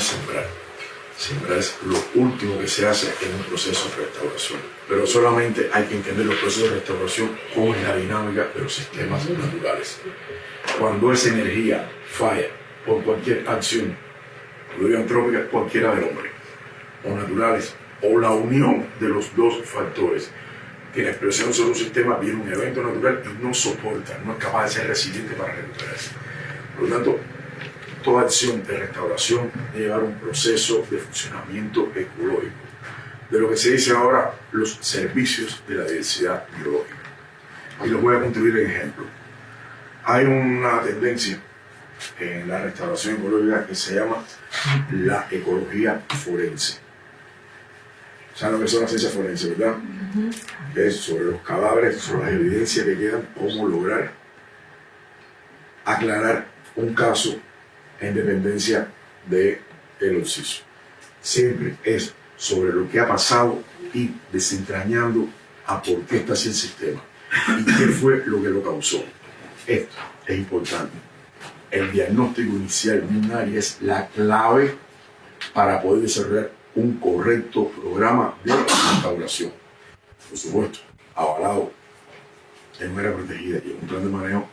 sembrar. Sembrar es lo último que se hace en un proceso de restauración. Pero solamente hay que entender los procesos de restauración como es la dinámica de los sistemas naturales. Cuando esa energía falla por cualquier acción, antrópica, cualquiera del hombre, o naturales, o la unión de los dos factores, que la expresión sobre un sistema viene un evento natural y no soporta, no es capaz de ser resiliente para recuperarse. Por lo tanto, toda acción de restauración debe llevar un proceso de funcionamiento ecológico, de lo que se dice ahora los servicios de la diversidad biológica. Y los voy a contribuir en ejemplo. Hay una tendencia en la restauración ecológica que se llama la ecología forense. ¿Saben lo que son las ciencias forenses, verdad? Que es sobre los cadáveres, sobre las evidencias que quedan, cómo lograr aclarar un caso en dependencia del occiso. Siempre es sobre lo que ha pasado y desentrañando a por qué está así el sistema y qué fue lo que lo causó. Esto es importante. El diagnóstico inicial de un área es la clave para poder desarrollar un correcto programa de restauración. Por supuesto, avalado en una área protegida y en un plan de manejo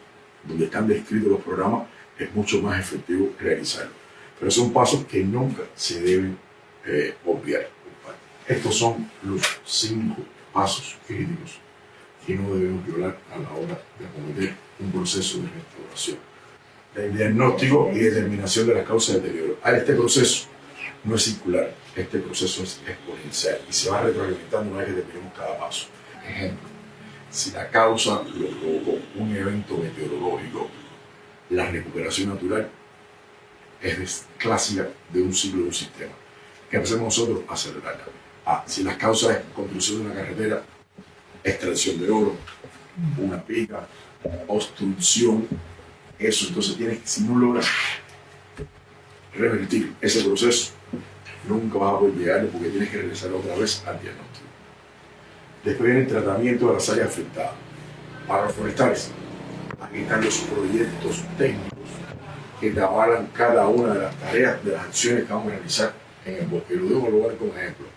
donde están descritos los programas, es mucho más efectivo realizarlo. Pero son pasos que nunca se deben obviar. Estos son los 5 pasos críticos que no debemos violar a la hora de acometer un proceso de restauración. El diagnóstico y determinación de las causas de deterioro. Este proceso no es circular, este proceso es exponencial y se va retroalimentando una vez que terminemos cada paso. Ejemplo, si la causa lo provocó un evento meteorológico, la recuperación natural es clásica de un ciclo de un sistema. ¿Qué hacemos nosotros? Acelerarla. Si las causas es construcción de una carretera, extracción de oro, una pica, obstrucción, eso entonces si no logras revertir ese proceso, nunca vas a poder llegarle porque tienes que regresar otra vez al diagnóstico. Después viene el tratamiento de las áreas afectadas. Para los forestales, aquí están los proyectos técnicos que te avalan cada una de las tareas, de las acciones que vamos a realizar en el bosque. Lo debo colocar como ejemplo.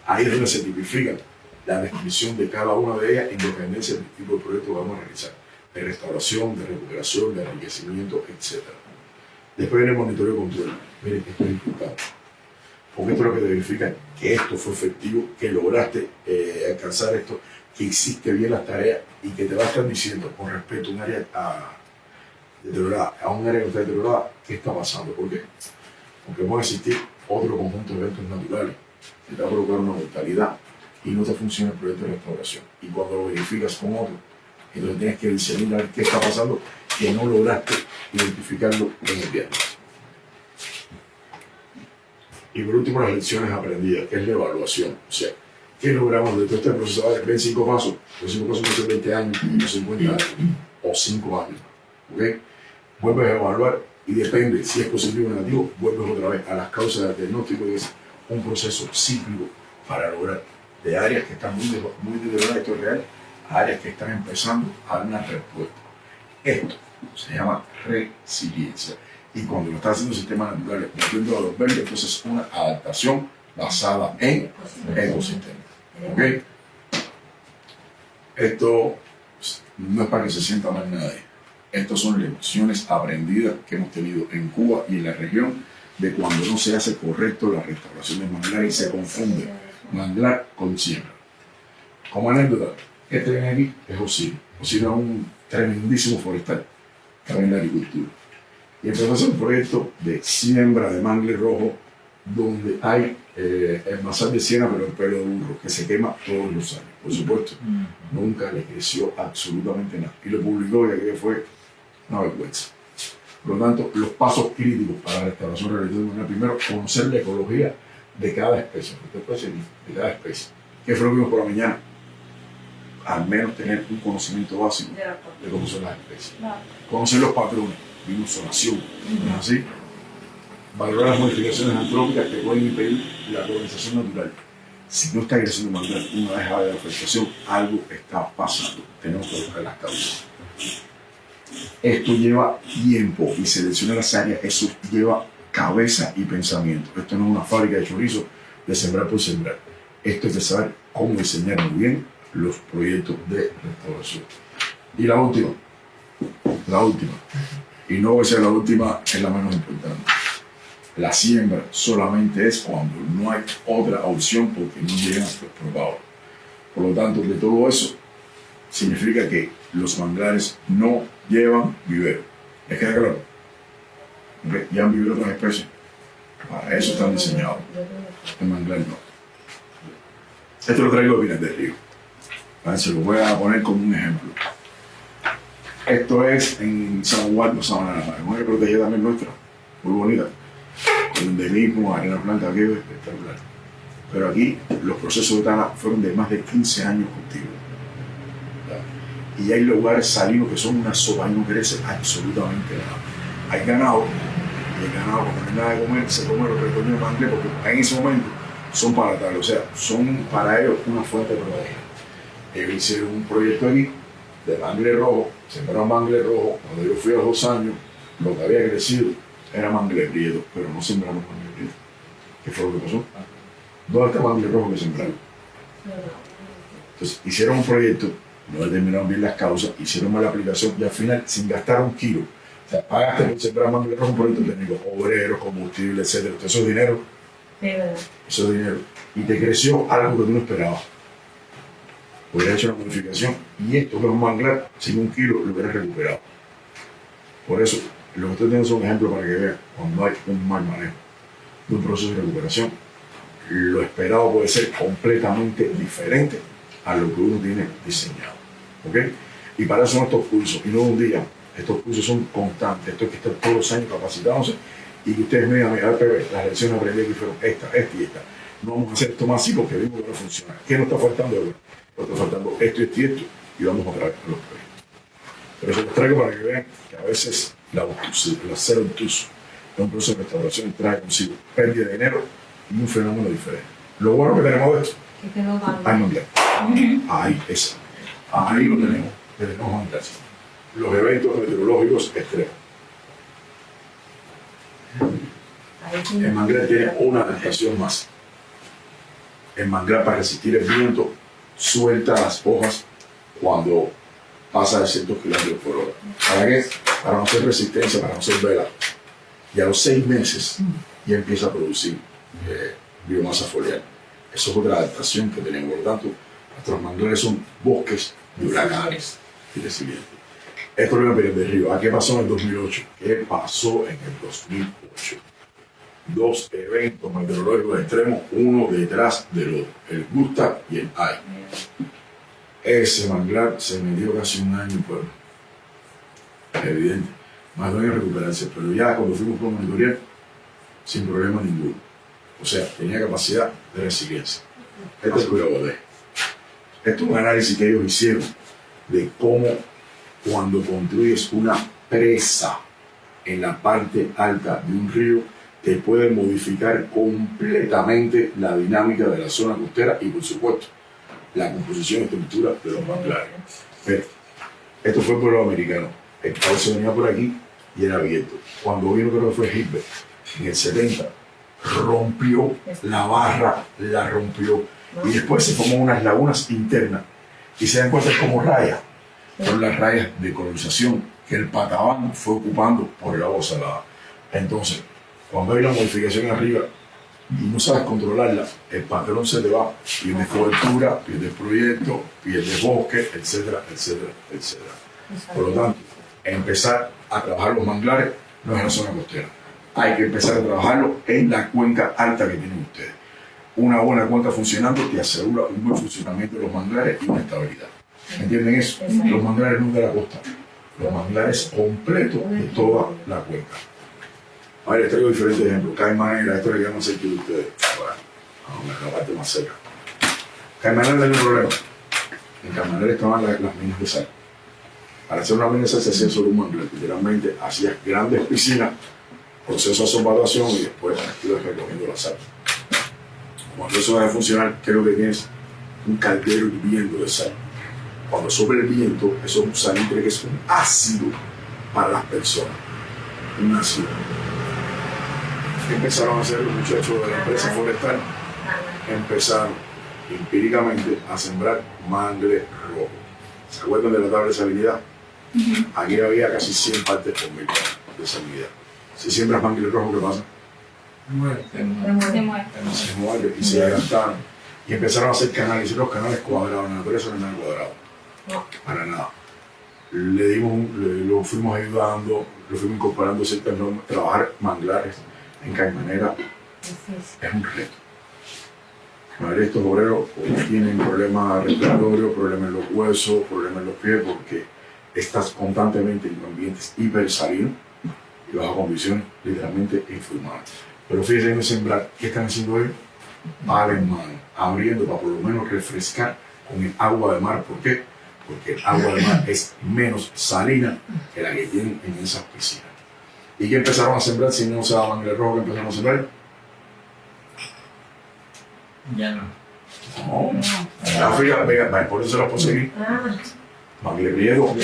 Ahí es donde se tipifica la descripción de cada una de ellas en dependencia del tipo de proyecto que vamos a realizar, de restauración, de recuperación, de enriquecimiento, etc. Después viene el monitoreo y control. Miren que esto es importante, porque esto es lo que te verifica que esto fue efectivo, que lograste alcanzar esto, que hiciste bien las tareas y que te va a estar diciendo con respecto a un área deteriorada, a un área que está deteriorada, qué está pasando. ¿Por qué? Porque van a existir otro conjunto de eventos naturales que te va a provocar una mortalidad y no te funciona el proyecto de restauración. Y cuando lo verificas con otro, entonces tienes que discernir qué está pasando que no lograste identificarlo en el diagnóstico. Y por último, las lecciones aprendidas, que es la evaluación. O sea, ¿qué logramos de todo este proceso? Ven 5 pasos. Los 5 pasos pueden ser 20 años, o 50 años, o 5 años. ¿Okay? Vuelves a evaluar y depende si es positivo o negativo, vuelves otra vez a las causas del diagnóstico y es un proceso cíclico para lograr de áreas que están muy deterioradas, esto es real, a áreas que están empezando a dar una respuesta. Esto se llama resiliencia. Y cuando lo estás haciendo sistemas naturales, volviendo a los verdes, entonces es una adaptación basada en ecosistemas. ¿Okay? Esto no es para que se sienta mal nadie. Estas son lecciones aprendidas que hemos tenido en Cuba y en la región de cuando no se hace correcto la restauración del manglar y se confunde manglar con siembra. Como anécdota, este ven aquí es Osirio. Osirio es un tremendísimo forestal que va en la agricultura. Y empezó a hacer un proyecto de siembra de mangle rojo donde hay el masal de siena, pero el pelo de burro, que se quema todos los años. Por supuesto, nunca le creció absolutamente nada. Y lo publicó y aquello fue una vergüenza. Por lo tanto, los pasos críticos para la restauración realizada, primero, conocer la ecología de cada especie, de cada especie. ¿Qué fue lo que vimos por la mañana? Al menos tener un conocimiento básico de cómo son las especies. Conocer los patrones, zonación, ¿no es así? Valorar las modificaciones antrópicas que pueden impedir la colonización natural. Si no está creciendo natural una vez de la afectación, algo está pasando. Tenemos que buscar las causas. Esto lleva tiempo y seleccionar las áreas, eso lleva cabeza y pensamiento. Esto no es una fábrica de chorizo de sembrar por sembrar. Esto es de saber cómo diseñar muy bien los proyectos de restauración. Y la última, y no voy a ser la última, es la menos importante. La siembra solamente es cuando no hay otra opción porque no llegan los probadores. Por lo tanto, de todo eso, significa que los manglares no llevan vivero. ¿Les queda claro? ¿Okay? Llevan vivero con especies. Para eso están diseñados. El manglar no. Esto lo traigo de Pinar del Río. Se lo voy a poner como un ejemplo. Esto es en San Juan, no Sabana de la Mar, una área protegida también nuestra, muy bonita, con endemismo, arena blanca, aquello espectacular. Pero aquí los procesos de tala fueron de más de 15 años cultivos. Y hay lugares salinos que son una sopa y no crece absolutamente nada. Hay ganado, y el ganado cuando no hay nada de comer, se come los retoños de mangle porque en ese momento son palatables, o sea, son para ellos una fuente de proteína. Ellos hicieron un proyecto aquí de mangle rojo, sembraron mangle rojo. Cuando yo fui a los 2 años, lo que había crecido era mangle prieto, pero no sembramos mangle prieto. ¿Qué fue lo que pasó? ¿Dónde está mangle rojo que sembraron? Entonces, hicieron un proyecto, no determinaron bien las causas, hicieron mala aplicación y al final, sin gastar un kilo, o sea, pagaste por sembrar mangle rojo, un proyecto técnico, obreros, combustible, etcétera. Entonces, eso es dinero. Eso es dinero. Y te creció algo que tú no esperabas. Hubiera hecho una modificación y esto que es un manglar, sin un kilo, lo hubiera recuperado. Por eso, lo que ustedes tienen son ejemplos para que vean cuando hay un mal manejo de un proceso de recuperación. Lo esperado puede ser completamente diferente a lo que uno tiene diseñado. ¿Ok? Y para eso son estos cursos, y no de un día. Estos cursos son constantes. Esto hay que estar todos los años capacitándose y que ustedes me digan, mira, las lecciones aprendí que fueron esta y esta. No vamos a hacer esto más así porque vimos que no funciona. ¿Qué nos está faltando ahora? Nos está faltando esto y vamos a traer los proyectos. Pero se los traigo para que vean que a veces el hacer obtuso de un proceso de restauración trae consigo pérdida de dinero y un fenómeno diferente. Lo bueno que tenemos de esto, hay manglar. Ahí lo tenemos manglar. Los eventos meteorológicos extremos. El manglar tiene una adaptación más. El manglar, para resistir el viento, suelta las hojas cuando pasa de 100 kilómetros por hora. ¿Para qué? Para no hacer resistencia, para no hacer vela. Y a los 6 meses ya empieza a producir biomasa foliar. Eso es otra adaptación que tenemos. Por lo tanto, nuestros manglares son bosques de huracanes y resilientes. Esto lo voy a pedir de Río. ¿A qué pasó en el 2008? ¿Qué pasó en el 2008? 2 eventos meteorológicos extremos, uno detrás del otro, el Gustav y el Ai. Ese manglar se me dio casi 1 año, pueblo. Evidente. Más de 1 año de recuperarse, pero ya cuando fuimos por monitorear, sin problema ninguno. O sea, tenía capacidad de resiliencia. Este es el cuidado de. Esto es un análisis que ellos hicieron de cómo cuando construyes una presa en la parte alta de un río, te puede modificar completamente la dinámica de la zona costera y, por supuesto, la composición y estructura de los manglares. Pero esto fue el pueblo americano. El cauce venía por aquí y era abierto. Cuando vino, creo que fue Hitler, en el 70, rompió la barra, la rompió. Y después se formó unas lagunas internas. Y se dan cuenta como rayas. Son las rayas de colonización que el Patabán fue ocupando por el agua salada. Entonces, cuando hay una modificación arriba y no sabes controlarla, el patrón se te va, pierde cobertura, pierde proyecto, pierde bosque, etcétera, etcétera, etcétera. Por lo tanto, empezar a trabajar los manglares no es en la zona costera. Hay que empezar a trabajarlo en la cuenca alta que tienen ustedes. Una buena cuenca funcionando te asegura un buen funcionamiento de los manglares y una estabilidad. ¿Entienden eso? Los manglares no de la costa, los manglares completos de toda la cuenca. A ver, les traigo diferentes ejemplos. Caimanera, esto le llaman cerca de ustedes. Bueno, la parte más cerca. Caimanera hay un problema. En Caimanera estaban las minas de sal. Para hacer una mina de sal se hacía sobre un manglar. Literalmente hacías grandes piscinas, proceso de solvatación y después ibas recogiendo la sal. Cuando eso va a funcionar, ¿qué es lo que tienes? Un caldero hirviendo de sal. Cuando sopla el viento, eso es un salitre que es un ácido para las personas. Un ácido. ¿Qué empezaron a hacer los muchachos de la empresa forestal? Empezaron empíricamente a sembrar mangle rojo. ¿Se acuerdan de la tabla de salinidad? Aquí había casi 100 partes por mil de salinidad. Si siembras mangle rojo, ¿qué pasa? Se muere y se adelantaron. Y empezaron a hacer canales, y los canales cuadrados. En la naturaleza no hay nada cuadrado. No. Para nada. Lo fuimos ayudando, lo fuimos incorporando ciertas normas. Trabajar manglares en Caimanera es un reto. Estos obreros tienen problemas respiratorios, problemas en los huesos, problemas en los pies, porque estás constantemente en ambientes hipersalinos y bajo condiciones literalmente infrahumanas. Pero fíjense en sembrar, ¿qué están haciendo ellos? Pala en mano, abriendo para por lo menos refrescar con el agua de mar. ¿Por qué? Porque el agua de mar es menos salina que la que tienen en esas piscinas. ¿Y qué empezaron a sembrar si no se daba mangle rojo? ¿Qué empezaron a sembrar? Ya no. No. La fría, venga, por eso se los puedo seguir. Mangle priedo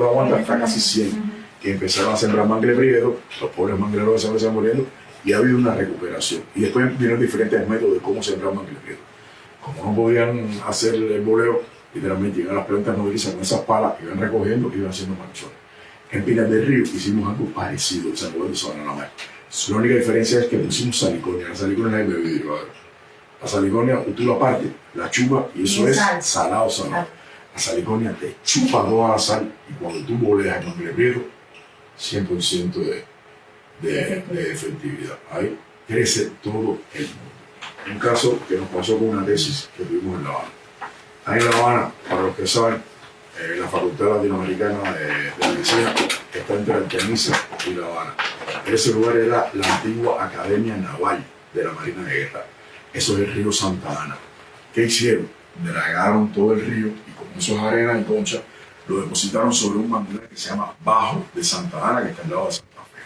aguanta hasta casi 100. Que empezaron a sembrar mangle priedo, los pobres mangleros se van muriendo, y ha habido una recuperación. Y después vinieron diferentes métodos de cómo sembrar mangle priedo. Como no podían hacer el boleo, literalmente iban a las plantas nodrizas con esas palas, iban recogiendo y iban haciendo manchones. En Pinas del Río hicimos algo parecido, o sea, no de Sabana la Mar. La única diferencia es que pusimos saliconia. La saliconia es de vidrio. La saliconia, tú la partes, la chupas y eso es salado. La saliconia te chupa toda la sal y cuando tú boleas el mangle priedo, 100% de efectividad. Ahí crece todo el mundo. Un caso que nos pasó con una tesis que tuvimos en La Habana. Ahí en La Habana, para los que saben, la Facultad Latinoamericana de Medicina está entre Artemisa y La Habana. Ese lugar era la antigua Academia Naval de la Marina de Guerra. Eso es el río Santa Ana. ¿Qué hicieron? Dragaron todo el río y como eso es arena y concha, lo depositaron sobre un manglar que se llama Bajo de Santa Ana, que está al lado de Santa Fe.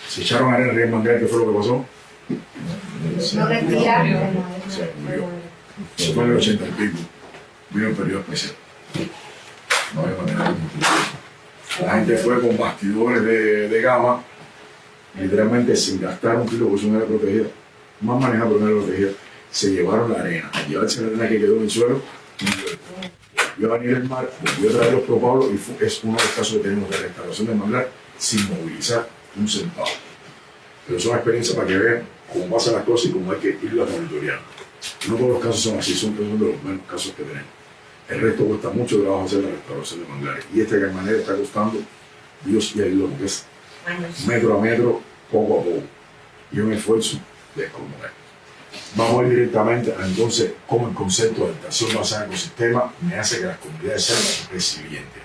Se echaron arena en el manglar, ¿qué fue lo que pasó? No respiraron. Se murió. Se fue en el 80 y pico. Vino el periodo especial. No había manera de multiplicar. La gente fue con bastidores de gama, literalmente sin gastar un kilo, porque eso no era protegida. Más manejada, pero no era protegida. Se llevaron la arena. Al llevarse la arena que quedó en el suelo, volvió a venir el mar, volvió a traer los propagos y es uno de los casos que tenemos de restauración del manglar sin movilizar un centavo. Pero son experiencias para que vean cómo pasan las cosas y cómo hay que irlas monitoreando. No todos los casos son así, son de los menos casos que tenemos. El resto cuesta mucho trabajo hacer la restauración de manglares. Y este Caimanera está costando, Dios y ayuda, porque es metro a metro, poco a poco. Y un esfuerzo descomunal. Vamos a ir directamente a entonces cómo el concepto de adaptación basada en ecosistema me hace que las comunidades sean resilientes.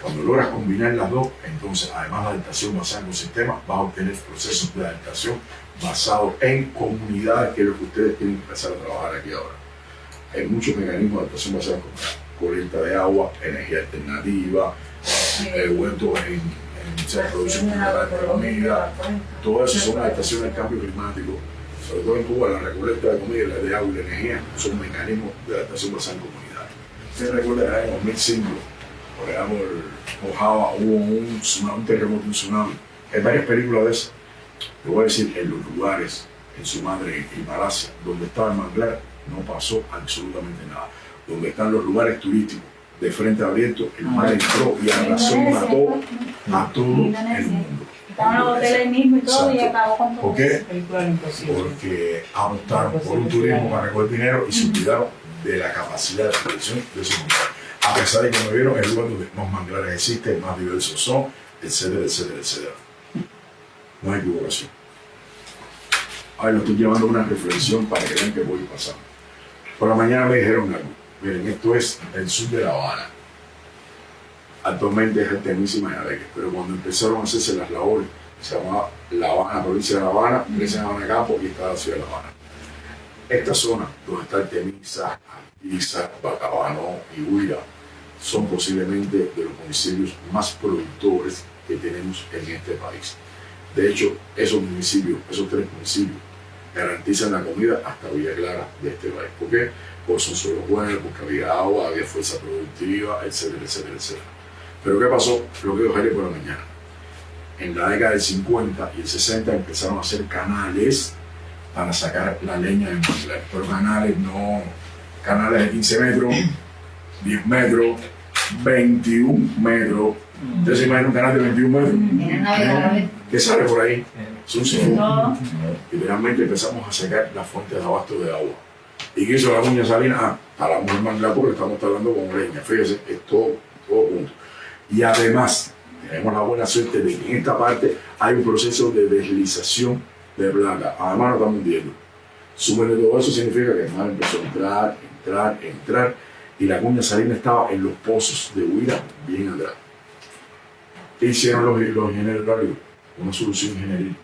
Cuando logras combinar las dos, entonces además de adaptación basada en ecosistemas, vas a obtener procesos de adaptación basados en comunidades, que es lo que ustedes tienen que empezar a trabajar aquí ahora. Hay muchos mecanismos de adaptación basada en colecta de agua, energía alternativa, huertos en producción de comida, todo eso son adaptaciones al cambio climático. Sobre todo en Cuba, la recolecta de comida, la de agua y la energía son mecanismos de adaptación basada en comunidades. Ustedes recuerdan que en 2005, por ejemplo, en Java hubo un terremoto, un tsunami. Hay varias películas de esas. Te voy a decir, en los lugares, en su madre y Malasia, donde estaba el manglar, no pasó absolutamente nada. Donde están los lugares turísticos de frente abierto, el mar entró y arrasó y mató a todo el mundo. Estaban los hoteles mismo y todo. Exacto. Y acabó con todo. ¿Por qué? Porque apostaron por un turismo para recoger dinero y se olvidaron de la capacidad de producción de esos lugares. A pesar de que me vieron el lugar donde más manglares existen, más diversos son, etcétera, etcétera, etcétera. No hay equivocación. Ahora lo estoy llevando a una reflexión para que vean que voy pasando. Por la mañana me dijeron algo. Miren, esto es el sur de La Habana. Actualmente es Artemisa y Alegre, pero cuando empezaron a hacerse las labores, se llamaba La Habana, provincia de La Habana, se llamaba Campo y estaba la ciudad de La Habana. Esta zona, donde está Artemisa, Altiza, Bacabano y Huila, son posiblemente de los municipios más productores que tenemos en este país. De hecho, esos municipios, esos 3 municipios, garantizan la comida hasta Villa Clara de este país. ¿Por qué? Porque son suelos buenos, porque había agua, había fuerza productiva, etcétera, etcétera, etcétera. Pero ¿qué pasó? Lo que dijo Jaime por la mañana. en la década del 50 y el 60 empezaron a hacer canales para sacar la leña del manglar, pero canales de 15 metros, 10 metros, 21 metros. ¿Ustedes se imaginan un canal de 21 metros? ¿Qué sale por ahí? Es un sifón. No. Literalmente empezamos a sacar la fuente de abasto de agua. ¿Y qué hizo la Cuña Salinas? Talamos el manglar porque estamos talando con leña. Fíjese, es todo junto. Y además, tenemos la buena suerte de que en esta parte hay un proceso de deslización de placa. Además, no estamos hundiendo. Súmele todo eso, significa que el mar empezó a entrar, y la Cuña Salinas estaba en los pozos de huida bien atrás. ¿Qué hicieron los ingenieros hidráulicos? Una solución ingenieril,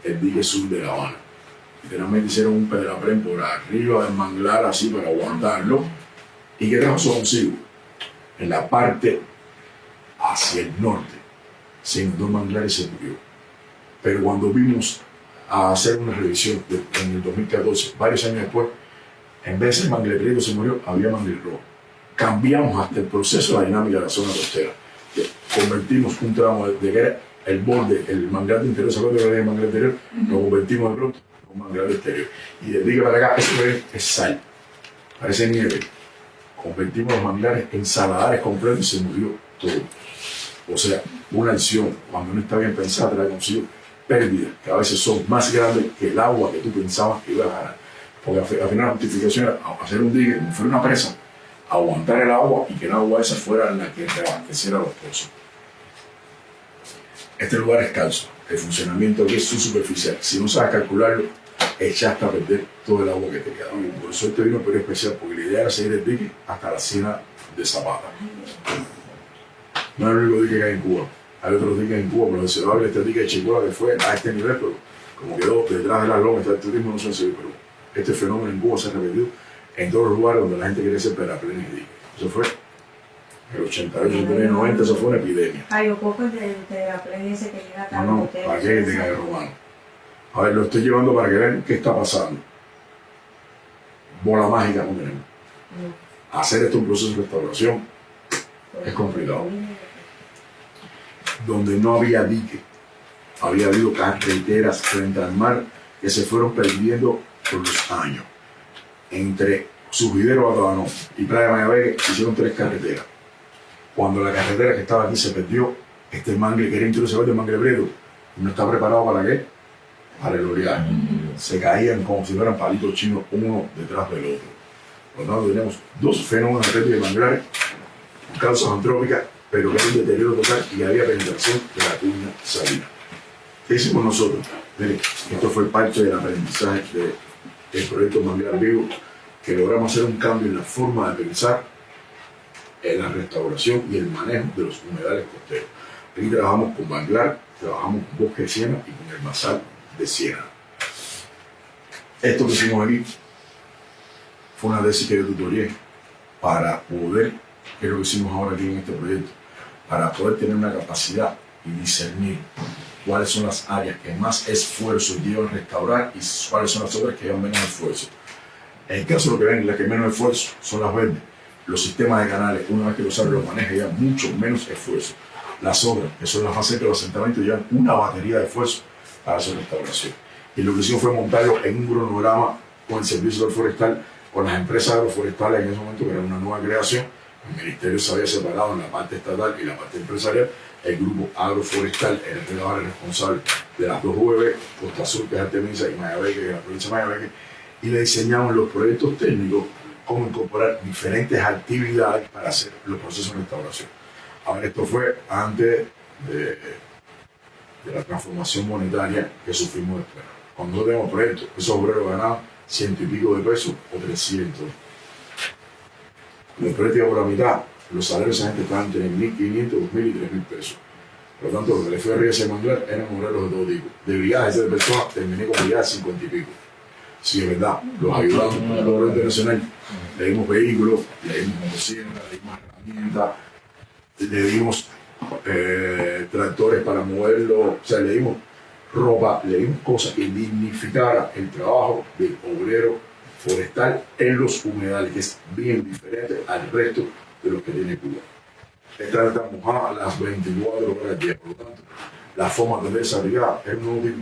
el dique sur de La Habana. Literalmente hicieron un pedraplén por arriba del manglar así para aguantarlo. ¿Y qué trajo eso consigo? En la parte hacia el norte se inundó el manglar y se murió. Pero cuando vimos a hacer una revisión en el 2014, varios años después, en vez de ser manglar prieto se murió, había manglar rojo. Cambiamos hasta el proceso de la dinámica de la zona costera. Convertimos un tramo de que era el borde, el manglar de interior, ¿se acuerdan que era el manglar interior? Lo convertimos de pronto en un manglar exterior. Y de dique para acá, eso es sal, parece nieve. Convertimos los manglares en saladares completos y se murió todo. O sea, una acción, cuando no está bien pensada, trae consigo pérdidas que a veces son más grandes que el agua que tú pensabas que ibas a ganar. Porque al final la justificación era hacer un dique como fuera una presa, aguantar el agua y que el agua esa fuera la que reabasteciera los pozos. Este lugar es calzo, el funcionamiento aquí es superficial. Si no sabes calcularlo, echaste a perder todo el agua que te quedaba. Por eso este vino es especial, porque la idea era seguir el dique hasta la Hacienda de Zapata. No es el único dique que hay en Cuba. Hay otros diques en Cuba, pero se va a hablar este dique de Chicola que fue a este nivel, pero como quedó detrás de la loma, está el turismo, no sé si, pero este fenómeno en Cuba se ha repetido en todos los lugares donde la gente quiere hacer terraplenes y diques. Eso fue el 88, 89, 90, eso fue una epidemia. Hay un poco de terraplén ese que llega acá. No, ¿para qué te cae romano? A ver, lo estoy llevando para que vean qué está pasando. Bola mágica no tenemos. Hacer esto un proceso de restauración es complicado. Donde no había dique, había habido carreteras frente al mar que se fueron perdiendo por los años. Entre Surgidero, Batabanó y Playa Mayabeque hicieron 3 carreteras. Cuando la carretera que estaba aquí se perdió, este mangle que era introducido del mangle prieto no está preparado para qué? Para el oleaje. Se caían como si fueran palitos chinos uno detrás del otro. Por lo tanto, tenemos 2 fenómenos de manglares, causas antrópicas, pero que hay un deterioro total y había penetración de la Cuña Salinas. ¿Qué hicimos nosotros? Miren, esto fue parte del aprendizaje del proyecto Manglar Vivo, que logramos hacer un cambio en la forma de pensar en la restauración y el manejo de los humedales costeros. Aquí trabajamos con manglar, trabajamos con bosque de siena y con el masal de siena. Esto que hicimos aquí fue una tesis que yo tutorié para poder, que es lo que hicimos ahora aquí en este proyecto, para poder tener una capacidad y discernir cuáles son las áreas que más esfuerzo llevan a restaurar y cuáles son las otras que llevan menos esfuerzo. En el caso de lo que ven, las que menos esfuerzo son las verdes. Los sistemas de canales, una vez que los sabes, los maneja, llevan mucho menos esfuerzo. Las otras, que son las facetas de los asentamientos, llevan una batería de esfuerzo para su restauración. Y lo que hicimos fue montarlo en un cronograma con el Servicio Forestal, con las empresas agroforestales en ese momento, que era una nueva creación. El ministerio se había separado en la parte estatal y la parte empresarial. El grupo agroforestal era el responsable de las 2 UV, Costa Azul, que es Artemisa, y Mayabeque, que es la provincia de Mayabeque, y le diseñamos los proyectos técnicos, cómo incorporar diferentes actividades para hacer los procesos de restauración. Ahora, esto fue antes de la transformación monetaria que sufrimos después. Cuando nosotros tenemos proyectos, esos obreros ganaban 100 y pico de pesos o 300. En el proyecto iba por la mitad, los salarios de esa gente estaban entre 1.500, 2.000 y 3.000 pesos. Por lo tanto, lo que le fue arriba a ese manglar eran obreros de todo tipo. De brigadas de personas, terminé con brigadas de 50 y pico. Sí, es verdad, los ayudamos con el logro internacional, le dimos vehículos, le dimos motocicletas, le dimos herramientas, le dimos tractores para moverlo, o sea, le dimos ropa, le dimos cosas que dignificara el trabajo del obrero forestal en los humedales, que es bien diferente al resto de los que tiene Cuba. Esta está mojada a las 24 horas al día, por lo tanto, la forma de esa brigada es un nuevo tipo.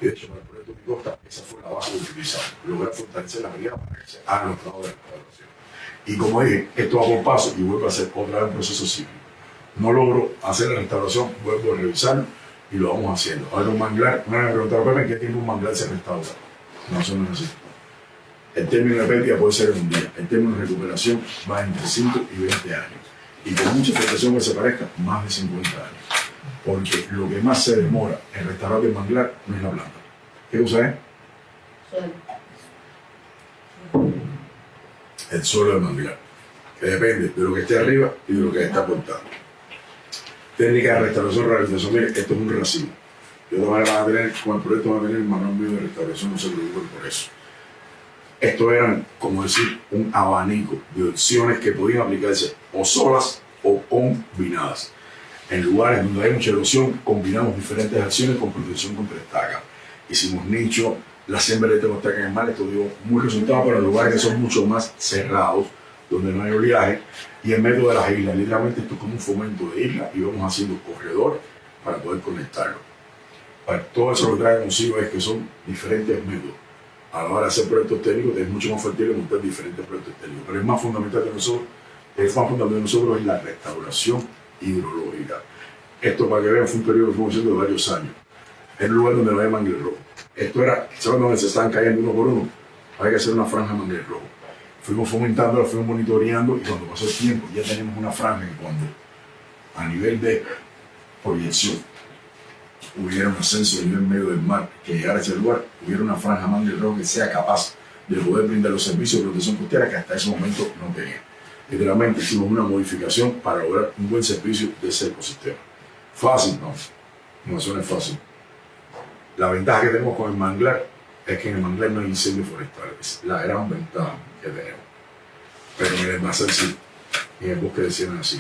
Y de hecho, para el proyecto de Costa, esa fue la base que utilizamos. Lograr fortalecer la brigada para que se hagan los trabajos de restauración. Y como dije, esto va por paso y vuelve a ser otra vez un proceso cíclico. No logro hacer la restauración, vuelvo a revisarlo y lo vamos haciendo. Ahora un manglar, me van a preguntar, ¿en qué tiempo un manglar se restaura? No, eso no es así. El término de pérdida puede ser en un día. El término de recuperación va entre 5 y 20 años. Y con mucha afectación que se parezca, más de 50 años. Porque lo que más se demora en restaurar el manglar no es la planta. ¿Qué cosa es? El suelo del manglar, que depende de lo que esté arriba y de lo que está aportando. Técnica de restauración, rehabilitación. Mire, esto es un racimo. De otra manera van a tener, con el proyecto van a tener el manual mío de restauración, no se preocupen por eso. Esto eran, como decir, un abanico de opciones que podían aplicarse o solas o combinadas. En lugares donde hay mucha erosión, combinamos diferentes acciones con protección contra estaca. Hicimos nicho, la siembra de con estaca en el mar, esto dio muy resultado para lugares que son mucho más cerrados, donde no hay oleaje, y el método de las islas. Literalmente esto es como un fomento de islas y vamos haciendo corredores para poder conectarlo. Para todo eso lo que trae consigo es que son diferentes métodos. A la hora de hacer proyectos técnicos es mucho más factible montar diferentes proyectos técnicos, pero el más fundamental de nosotros, es la restauración hidrológica. Esto, para que vean, fue un periodo que fuimos haciendo de varios años. En un lugar donde no hay mangle rojo. Esto era, ¿saben dónde se estaban cayendo uno por uno? Hay que hacer una franja de mangle rojo. Fuimos fomentando, la fuimos monitoreando y cuando pasó el tiempo ya tenemos una franja que cuando a nivel de proyección hubiera un ascenso de nivel medio del mar que llegara a ese lugar, hubiera una franja mangle rojo que sea capaz de poder brindar los servicios de protección costera que hasta ese momento no tenía. Literalmente hicimos una modificación para lograr un buen servicio de ese ecosistema. ¿Fácil? No, eso no es fácil. La ventaja que tenemos con el manglar es que en el manglar no hay incendios forestales. Es la gran ventaja que tenemos. Pero en el Almazán sí, en el bosque de Siena sí.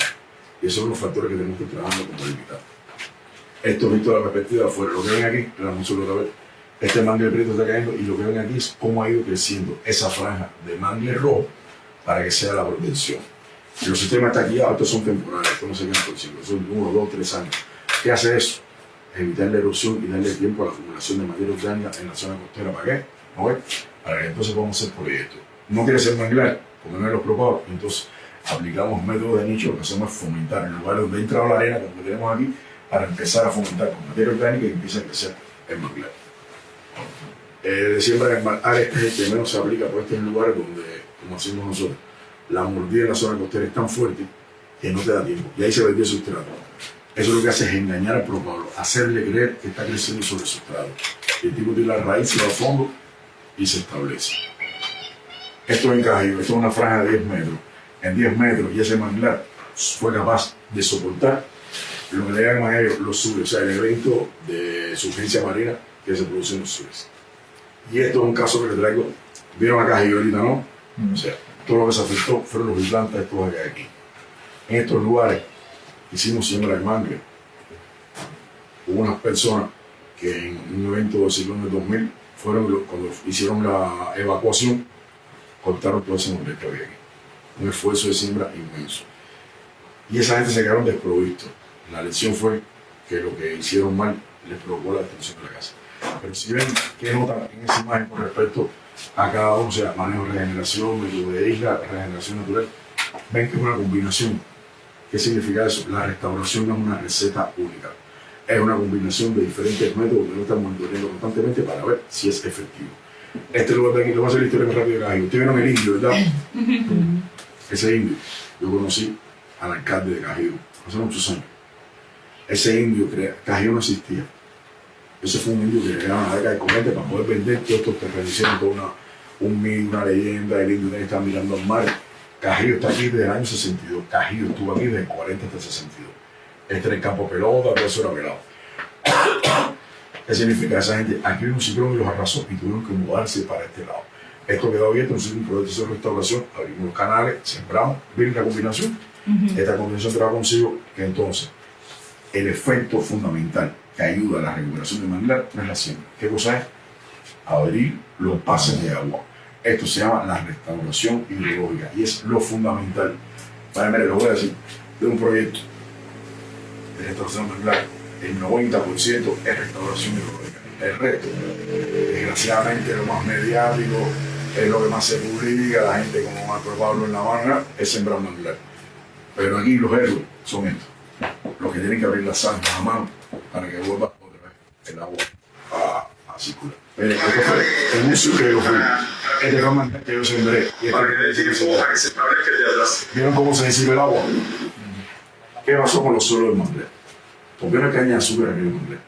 Y esos son los factores que tenemos que ir trabajando como limitados. Esto visto de la perspectiva de afuera. Lo que ven aquí, la vamos a otra vez. Este mangle prieto está cayendo y lo que ven aquí es cómo ha ido creciendo esa franja de mangle rojo para que sea la protección. Y los sistemas taquillados, estos son temporales, estos no se quedan por siglos, son 1, 2, 3 años. ¿Qué hace eso? Evitar la erosión y darle tiempo a la acumulación de materia orgánica en la zona costera. ¿Para qué? Para que entonces podamos hacer proyectos. No quiere ser manglar, porque no es los propados, entonces aplicamos métodos de nicho, lo que hacemos es fomentar en lugares donde entra la arena, como tenemos aquí, para empezar a fomentar con materia orgánica y empieza a crecer el manglar. De siembra en áreas es el que menos se aplica, pues este es el lugar donde, como hacemos nosotros, la mordida en la zona costera es tan fuerte que no te da tiempo, y ahí se perdió el sustrato. Eso lo que hace es engañar al propaglo, hacerle creer que está creciendo sobre el sustrato. Y el tipo tiene la raíz, se va a fondo y se establece. Esto es encajido, esto es una franja de 10 metros. En 10 metros, y ese manglar fue capaz de soportar lo que le llaman a ellos los subes, o sea, el evento de surgencia marina que se produce en los subes. Y esto es un caso que le traigo, vieron acá ahorita, ¿no? O sea, todo lo que se afectó fueron los implantes estos de aquí. En estos lugares hicimos siembra de mangle. Hubo unas personas que en un evento del ciclón del 2000 cuando hicieron la evacuación, cortaron todo ese mangle que había aquí. Un esfuerzo de siembra inmenso. Y esa gente se quedaron desprovistos. La lección fue que lo que hicieron mal les provocó la destrucción de la casa. Pero si ven qué notan en esa imagen con respecto a cada uno, o sea, manejo de regeneración, método de isla, regeneración natural, ven que es una combinación. ¿Qué significa eso? La restauración no es una receta única. Es una combinación de diferentes métodos que no estamos monitoreando constantemente para ver si es efectivo. Este lugar de aquí, le voy a hacer la historia más rápido de Cajido. Ustedes vieron el indio, ¿verdad? Ese indio, yo conocí al alcalde de Cajido hace muchos años. Ese indio, Cajido no existía. Ese fue un indio que crearon en la década de 40 para poder vender todos estos terrenos. Hicieron toda un mito, una leyenda, el indio que está mirando al mar. Cajido está aquí desde el año 62. Cajido estuvo aquí desde el 40 hasta el 62. Este era el campo pelota, todo eso era pelado. ¿Qué significa? Esa gente, aquí vino un ciclón y los arrasó y tuvieron que mudarse para este lado. Esto quedó abierto, nosotros un proyecto de restauración, abrimos los canales, sembramos, vino la combinación. Esta combinación trae consigo que entonces el efecto fundamental que ayuda a la recuperación del manglar no es la siembra. ¿Qué cosa es? Abrir los pases de agua. Esto se llama la restauración hidrológica y es lo fundamental. Para mí, lo voy a decir, de un proyecto de restauración manglar el 90% es restauración hidrológica. El resto, desgraciadamente, es lo más mediático, es lo que más se publica, la gente como Marco Pablo en La Habana, es sembrar manglar. Pero aquí los héroes son estos, los que tienen que abrir las zanjas a mano para que vuelva otra vez el agua a circular. Pero esto fue en un sitio que yo fui. Este fue el manglar que yo sembré. Y ¿vieron cómo se disipa el agua? ¿Qué pasó con los suelos del manglar? ¿Por qué no hay caña de azúcar aquí en el manglar?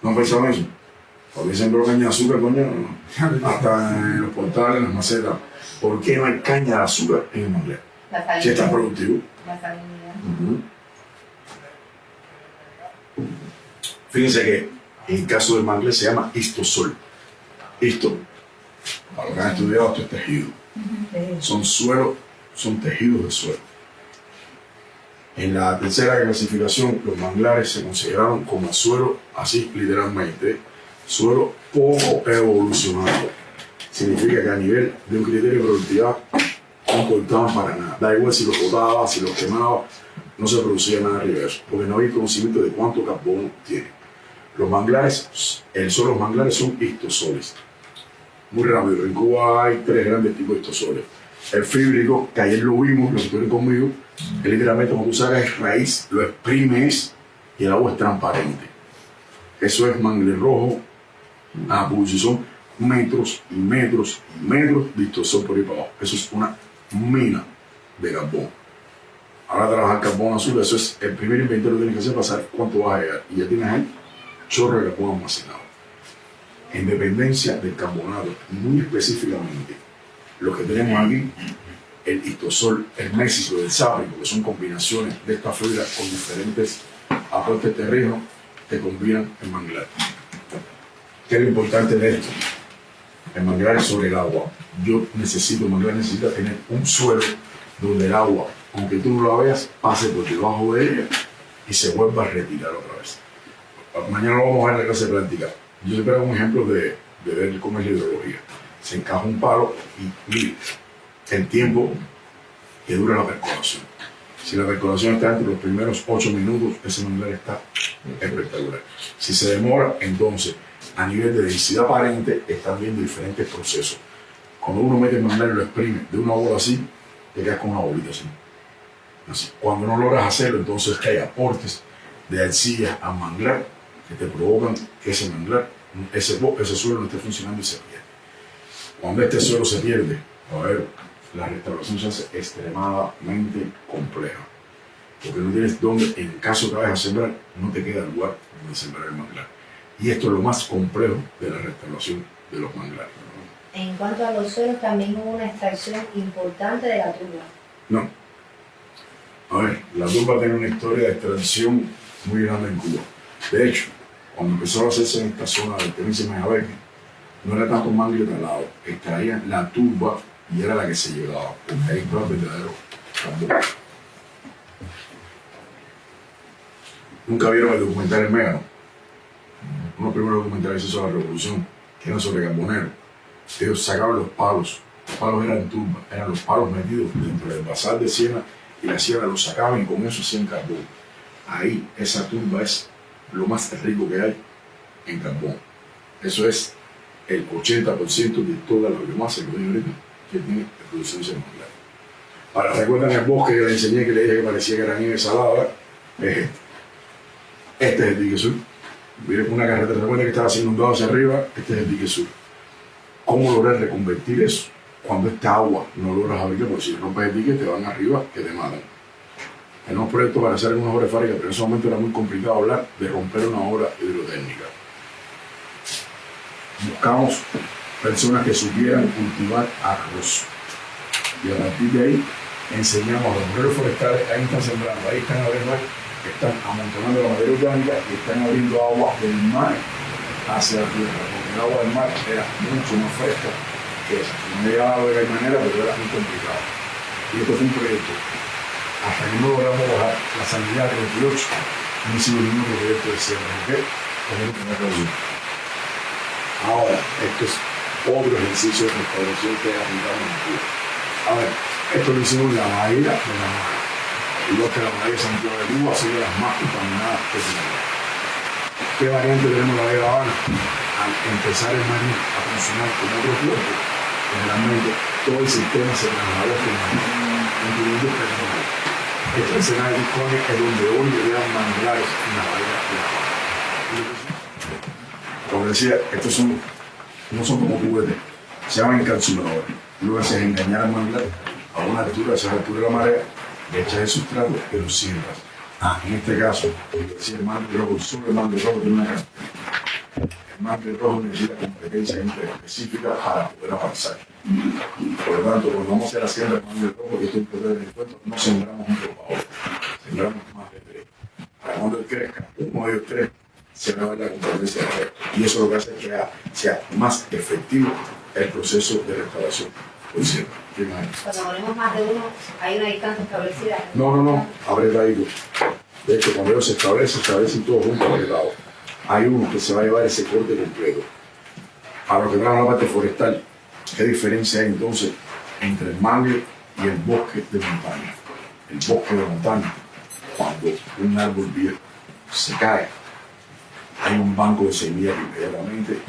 ¿No han pensado en eso? Porque sembró caña de azúcar, coño, hasta en los portales, en las macetas. ¿Por qué no hay caña de azúcar en el manglar? Si es tan productivo. La salinidad. Fíjense que en el caso del manglar se llama histosol. Histo, para los que han estudiado, esto es tejido. Son suelos, son tejidos de suelo. En la tercera clasificación, los manglares se consideraron como suelo, así literalmente, suelo poco evolucionado. Significa que a nivel de un criterio de productividad no importaban para nada. Da igual si los botaba, si los quemaba, no se producía nada arriba de eso, porque no había conocimiento de cuánto carbono tiene. Los manglares, el suelo de los manglares son histosoles. Muy rápido, en Cuba hay 3 grandes tipos de histosoles. El fíbrico, que ayer lo vimos, lo que estuvieron conmigo, que literalmente cuando tú sacas raíz, lo exprimes y el agua es transparente. Eso es manglar rojo, pues son metros y metros y metros de histosol por ahí para abajo. Eso es una mina de carbón. Ahora trabajar carbón azul, eso es el primer inventario que tienes que hacer para saber cuánto vas a llegar. Y ya tienes ahí chorro de carbón almacenado. En dependencia del carbonato, muy específicamente, lo que tenemos aquí, el histosol, el mésico, el sáprico, que son combinaciones de esta fibra con diferentes aportes terrenos que combinan el manglar. ¿Qué es lo importante de esto? El manglar es sobre el agua. El manglar necesita tener un suelo donde el agua, aunque tú no la veas, pase por debajo de ella y se vuelva a retirar otra vez. Mañana lo vamos a ver en la clase práctica. Yo siempre hago un ejemplo de ver cómo es la hidrología. Se encaja un palo y mire el tiempo que dura la percolación. Si la percolación está entre los primeros 8 minutos, ese manglar está espectacular. Si se demora, entonces, a nivel de densidad aparente, están viendo diferentes procesos. Cuando uno mete el manglar y lo exprime de una bola así, te quedas con una bolita así. Cuando no logras hacerlo, entonces hay aportes de arcilla a manglar que te provocan que ese manglar, ese suelo no esté funcionando y se pierde. Cuando este suelo se pierde, a ver, la restauración se hace extremadamente compleja. Porque no tienes donde, en caso que vayas a sembrar, no te queda lugar donde sembrar el manglar. Y esto es lo más complejo de la restauración de los manglares. En cuanto a los suelos, también hubo una extracción importante de la turba. No. A ver, la turba tiene una historia de extracción muy grande en Cuba. De hecho, cuando empezó a hacerse en esta zona del Tenis y Mayabeque, no era tanto mangle talado, extraían la turba y era la que se llevaba, porque ahí estaba el verdadero carbón. Nunca vieron el documental El Mégano, uno de los primeros documentales sobre la revolución, que eran sobre carboneros. Ellos sacaban los palos eran turba, eran los palos metidos dentro del basal de siena y la siena los sacaban y con eso hacían carbón. Ahí esa turba es lo más rico que hay en carbón. Eso es el 80% de toda la biomasa que tiene producción de manglar. Ahora, ¿recuerdan el bosque que le enseñé, que le dije que parecía que era nieve salada? Es este. Este es el dique sur. Miren una carretera, recuerden que estaba así inundado hacia arriba, este es el dique sur. ¿Cómo lograr reconvertir eso? Cuando esta agua no logras abrirla, porque si rompes el dique te van arriba que te matan. Tenemos proyectos para hacer unas obras fábricas, pero en ese momento era muy complicado hablar de romper una obra hidrotécnica. Buscamos personas que supieran cultivar arroz. Y a partir de ahí enseñamos a los obreros forestales, ahí están sembrando, ahí están abriendo, están amontonando la materia orgánica y están abriendo agua del mar hacia la tierra, porque el agua del mar era mucho más fresca que esa. No llegaba de la manera, pero era muy complicado. Y esto fue un proyecto. Hasta que no logramos bajar la sanidad de 28, no hicimos ningún proyecto de cierre. ¿Por qué? Porque no tenía reunión. Ahora, esto es otro ejercicio de restauración que aplicamos en Cuba. A ver, esto lo hicimos en la bahía de La Habana. igual que la bahía de Santiago de Cuba, ha sido de las más contaminadas que tenemos. ¿Qué variante tenemos la Vega Habana? Al empezar el maní a funcionar como otro puerto, generalmente todo el sistema se trasladó hacia el maní, incluyendo el petróleo. Esta escena de Bitcoin es donde hoy llegan manglares en la bahía de La Habana. Como decía, estos no son como juguetes, se llaman encapsuladores. Lo que hace es engañar al manglar a una altura, a esa altura de la marea, le echas el sustrato y lo cierras. En este caso, si el mangle rojo, solo el mangle rojo tiene una característica. El mangle rojo necesita competencia específica para poder avanzar. Por lo tanto, cuando vamos a hacer la siembra del mangle rojo, y esto es importante en cuenta, no sembramos un propagador, sembramos más de 3. Para cuando él crezca, uno de ellos 3, se va a ver la competencia de la red. Y eso lo que hace es que sea más efectivo el proceso de restauración. Por cierto, cuando ponemos más de uno, hay una distancia establecida. No, apretadito. De hecho, cuando ellos se establecen todos juntos apretados. Hay uno que se va a llevar ese corte completo. Para lo que trae la parte forestal, ¿qué diferencia hay entonces entre el mangle y el bosque de montaña? El bosque de montaña, cuando un árbol viejo se cae, hay un banco de semillas que inmediatamente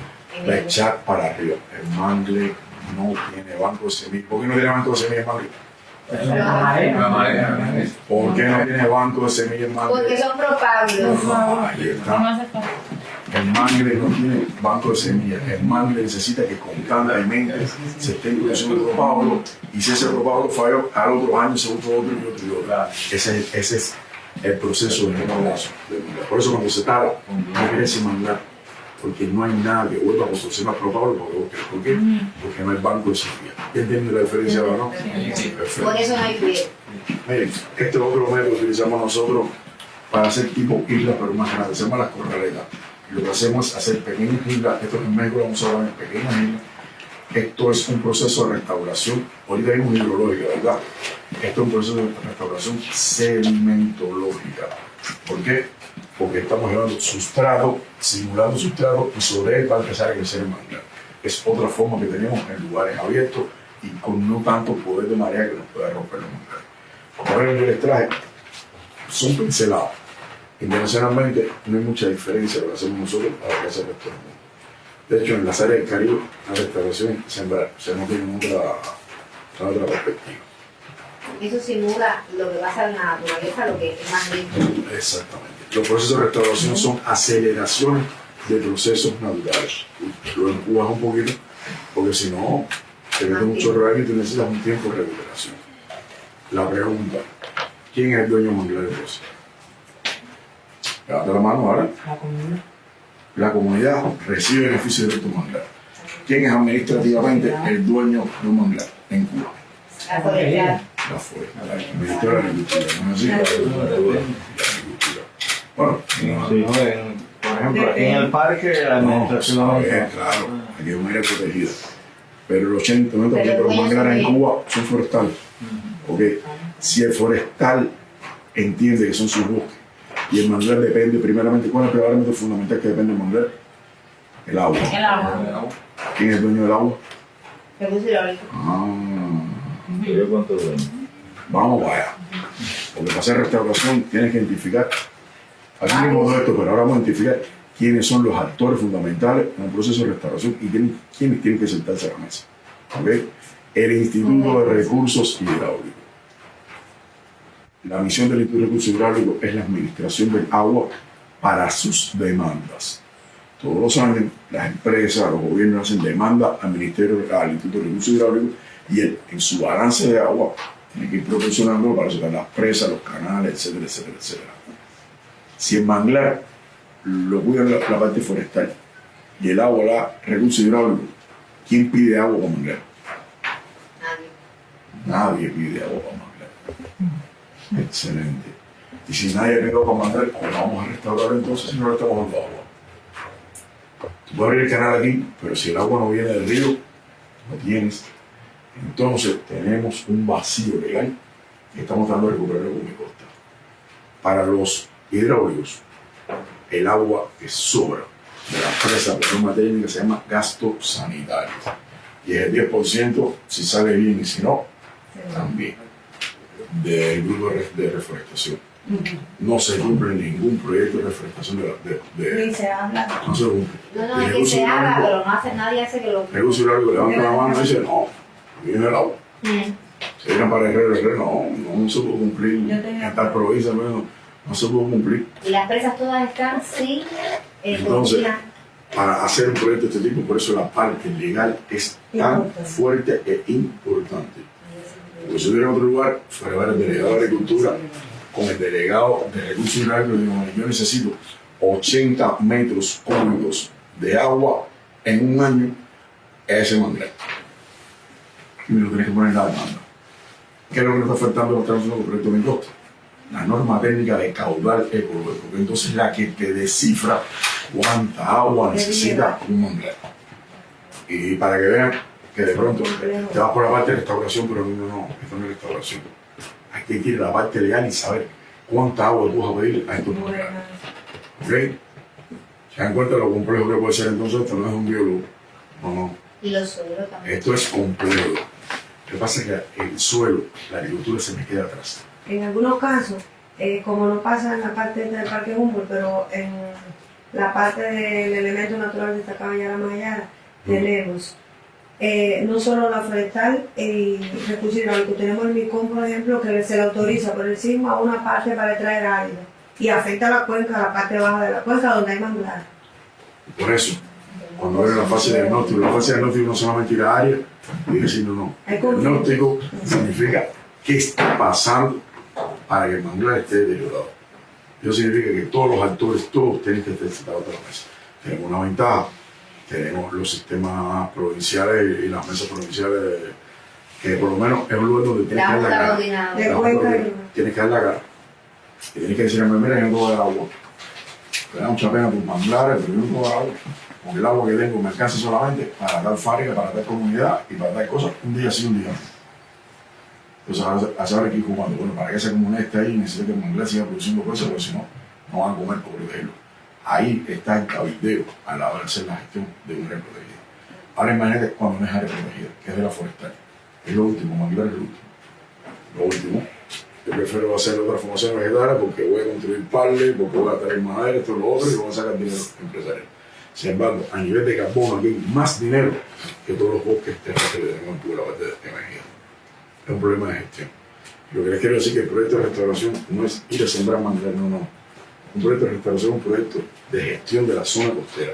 va a echar para arriba. El mangle no tiene banco de semillas. ¿Por qué no tiene banco de semillas el mangle? ¿Por qué no tiene banco de semillas el mangle? Porque son propagulos. Ahí está. El mangle no tiene banco de semillas. El mangle necesita que constantemente se esté produciendo propágulo, y si ese propágulo falló, al otro año se busca otro y otro y otro. Ese es el proceso de manglazo. Por eso cuando se tala, no quiere decir manglar, porque no hay nada que vuelva a construirse más propágulo. ¿Por qué? Porque no hay banco de semillas. ¿Entienden la diferencia ahora, no? Sí. Perfecto. Por eso no hay riego. Miren, este es otro método que utilizamos nosotros para hacer tipo islas, pero más grandes. Se llama las corraletas. Lo que hacemos es hacer pequeñas islas. Esto en México lo vamos a hablar en pequeñas islas. Esto es un proceso de restauración. Ahorita vimos hidrológica, ¿verdad? Esto es un proceso de restauración sedimentológica. ¿Por qué? Porque estamos llevando sustrato, simulando sustrato, y sobre él va a empezar a crecer el manglar. Es otra forma que tenemos en lugares abiertos y con no tanto poder de marea que nos pueda romper los manglares. Como ven, yo les traje, son pincelados. Internacionalmente no hay mucha diferencia de lo que hacemos nosotros a lo que hace el resto del mundo. De hecho, en las áreas del Caribe, la restauración se no tiene otra perspectiva. Eso simula lo que pasa en la naturaleza, lo que es más rico. Exactamente. Los procesos de restauración son aceleraciones de procesos naturales. Lo empujas un poquito, porque si no, te mete un chorro de aire y tú necesitas un tiempo de recuperación. La pregunta, ¿quién es el dueño de manglar de Rosa? Levanta la mano ahora. La comunidad. La comunidad recibe beneficios de estos manglares. ¿Quién es administrativamente el dueño de un manglar en Cuba? La forestal. La forestal, el Ministerio de la Agricultura. ¿No es así? La agricultura. Bueno, Por ejemplo, aquí en el parque la administración... claro, aquí es un área protegida. Pero el 80% de los manglares en Cuba son forestales. Okay. Si el forestal entiende que son sus bosques y el manglar depende primeramente, ¿cuál es el parámetro fundamental que depende del manglar? El agua. El agua. ¿Quién es el dueño del agua? Recurso hidráulico. ¿Cuánto dueño? Vamos para allá. Porque para hacer restauración tienes que identificar, aquí mismo esto, pero ahora vamos a identificar quiénes son los actores fundamentales en el proceso de restauración y quiénes tienen que sentarse a la mesa. ¿Okay? El Instituto de Recursos Hidráulicos. La misión del Instituto de Recursos Hidráulicos es la administración del agua para sus demandas. Todos los años las empresas, los gobiernos hacen demanda al Instituto de Recursos Hidráulicos y él, en su balance de agua, tiene que ir proporcionando para sacar las presas, los canales, etcétera, etcétera, etcétera. Si el manglar lo cuida la parte forestal y el agua la recursos hidráulicos, ¿quién pide agua para manglar? Nadie pide agua para manglar. Excelente. Y si nadie pide agua para manglar, ¿cómo vamos a restaurar entonces si no le estamos dando agua? Tú puedes abrir el canal aquí, pero si el agua no viene del río, no tienes. Entonces tenemos un vacío legal que estamos tratando de recuperar con mi costa. Para los hidráulicos, el agua que sobra de la presa por norma técnica se llama gasto sanitario. Y es el 10% si sale bien y si no, también. del grupo de reforestación. No se cumple ningún proyecto de reforestación Ni se habla. no se cumple. No, es que se haga, pero no hace, nadie hace que lo... Recurso Hidráulico levanta la mano y dice, no, viene el agua. Se vienen para Herrera, no se puede cumplir. Yo tenía- En tal provincia, no se puede cumplir. Y las presas todas están sin Entonces, cortina. para hacer un proyecto de este tipo, por eso la parte legal es tan Importante. fuerte e importante. Porque si hubiera en otro lugar, fuera a ver el delegado de Agricultura con el delegado de Recursos Hidráulicos, digo, yo necesito 80 metros cúbicos de agua en un año, ese manglar. Y me lo tienes que poner en la demanda. ¿Qué es lo que nos está faltando los trabajos del proyecto de costa? La norma técnica de caudal ecológico, que entonces es la que te descifra cuánta agua necesita un manglar. Y para que vean que de pronto te vas por la parte de restauración, pero no, esto no es restauración. Hay que ir a la parte legal y saber cuánta agua tú vas a pedir a estos manglares. ¿Ok? Se dan cuenta de lo complejo que puede ser entonces, esto no es un biólogo. No. Y los suelos también. Esto es complejo. Lo que pasa es que el suelo, la agricultura se me queda atrás. En algunos casos, como no pasa en la parte del Parque Humboldt, pero en la parte del elemento natural destacado Yara Mayara, tenemos no solo la forestal y recursos hidráulicos, tenemos el MICOM, por ejemplo, que se le autoriza por el sismo a una parte para extraer árido y afecta a la cuenca, la parte baja de la cuenca donde hay manglares. Por eso, cuando viene la fase de diagnóstico, la fase de diagnóstico no solamente ir a área y decir no. El diagnóstico significa qué está pasando para que el manglar esté deteriorado. Eso significa que todos los actores, todos tienen que estar sentados a la mesa. Tenemos una ventaja, tenemos los sistemas provinciales y las mesas provinciales, que por lo menos es un lugar donde tienes que dar la La cara. coordinadora. De cuenca y Tienes que dar la cara. Y tienes que decirle, mira, yo no puedo dar agua. Me da mucha pena tus manglares, pero yo no puedo dar agua. Porque el agua que tengo me alcanza solamente para dar fábrica, para dar comunidad y para dar cosas un día sí, un día no. Entonces, a saber aquí jugando. Bueno, para que esa comunidad esté ahí, necesita que el manglar siga produciendo cosas, porque si no, no van a comer por protegerlo. Ahí está el cabildeo a la hora de hacer la gestión de un área protegida. Ahora imagínate cuando no es área protegida, que es de la forestal. Es lo último, manglar es lo último. Lo último. Yo prefiero hacer otras formaciones vegetales porque voy a construir parles, porque voy a traer madera, esto, lo otro, y voy a sacar dinero empresarial. Sin embargo, a nivel de carbono, aquí hay más dinero que todos los bosques terrestres que tenemos en la parte de energía. Es un problema de gestión. Lo que les quiero decir es que el proyecto de restauración no es ir a sembrar manglar, no. Un proyecto de restauración es un proyecto de gestión de la zona costera.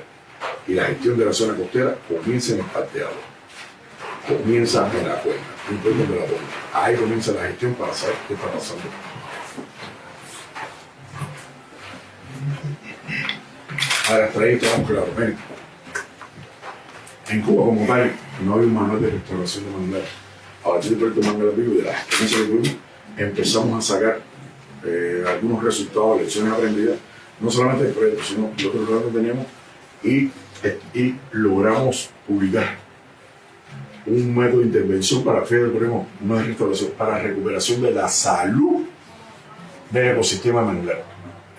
Y la gestión de la zona costera comienza en el parteado. Comienza en la cuenca, un proyecto de la cuenca. Ahí comienza la gestión para saber qué está pasando. Ahora, hasta ahí estamos claros. Miren, en Cuba como tal no hay un manual de restauración de manglares. A partir del proyecto Manglar Vivo y de la experiencia que tuvimos, empezamos a sacar algunos resultados, lecciones aprendidas, no solamente del proyecto, sino de otros lugares que teníamos, y logramos publicar un método de intervención para una restauración, para recuperación de la salud del ecosistema manglar.